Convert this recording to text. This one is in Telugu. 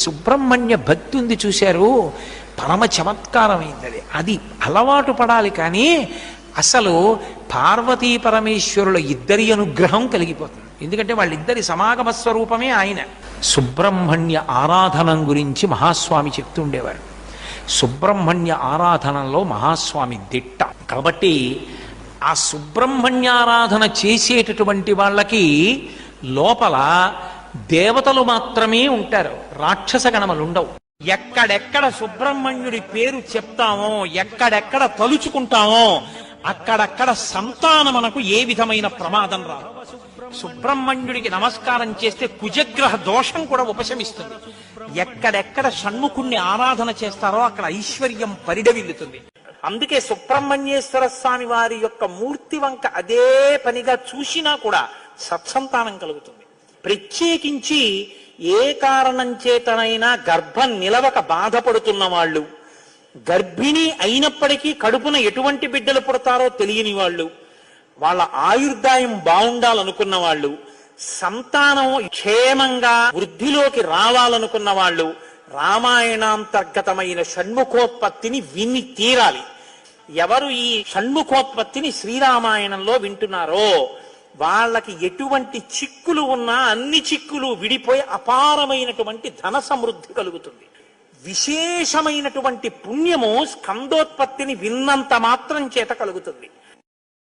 సుబ్రహ్మణ్య భక్తి ఉంది చూశారు, పరమ చమత్కారమైంది అది. అది అలవాటు పడాలి. కానీ అసలు పార్వతీ పరమేశ్వరుల ఇద్దరి అనుగ్రహం కలిగిపోతుంది. ఎందుకంటే వాళ్ళిద్దరి సమాగమ స్వరూపమే ఆయన. సుబ్రహ్మణ్య ఆరాధనం గురించి మహాస్వామి చెప్తుండేవారు. సుబ్రహ్మణ్య ఆరాధనలో మహాస్వామి దిట్ట. కాబట్టి ఆ సుబ్రహ్మణ్యారాధన చేసేటటువంటి వాళ్ళకి లోపల దేవతలు మాత్రమే ఉంటారు, రాక్షస గణములు ఉండవు. ఎక్కడెక్కడ సుబ్రహ్మణ్యుడి పేరు చెప్తామో, ఎక్కడెక్కడ తలుచుకుంటామో అక్కడక్కడ సంతానమునకు ఏ విధమైన ప్రమాదం రాదు. సుబ్రహ్మణ్యుడికి నమస్కారం చేస్తే కుజగ్రహ దోషం కూడా ఉపశమిస్తుంది. ఎక్కడెక్కడ షణ్ముఖుణ్ణి ఆరాధన చేస్తారో అక్కడ ఐశ్వర్యం పరిడవిల్లుతుంది. అందుకే సుబ్రహ్మణ్యేశ్వర స్వామి వారి యొక్క మూర్తి వంక అదే పనిగా చూసినా కూడా సత్సంతానం కలుగుతుంది. ప్రత్యేకించి ఏ కారణం చేతనైనా గర్భం నిలవక బాధపడుతున్న వాళ్ళు, గర్భిణి అయినప్పటికీ కడుపున ఎటువంటి బిడ్డలు పుడతారో తెలియని వాళ్ళు, వాళ్ళ ఆయుర్దాయం బాగుండాలనుకున్న వాళ్ళు, సంతానం క్షేమంగా వృద్ధిలోకి రావాలనుకున్న వాళ్ళు రామాయణాంతర్గతమైన షణ్ముఖోత్పత్తిని విని తీరాలి. ఎవరు ఈ షణ్ముఖోత్పత్తిని శ్రీరామాయణంలో వింటున్నారో వాళ్ళకి ఎటువంటి చిక్కులు ఉన్నా అన్ని చిక్కులు విడిపోయి అపారమైనటువంటి ధన సమృద్ధి కలుగుతుంది. విశేషమైనటువంటి పుణ్యము స్కందోత్పత్తిని విన్నంత మాత్రం చేత కలుగుతుంది.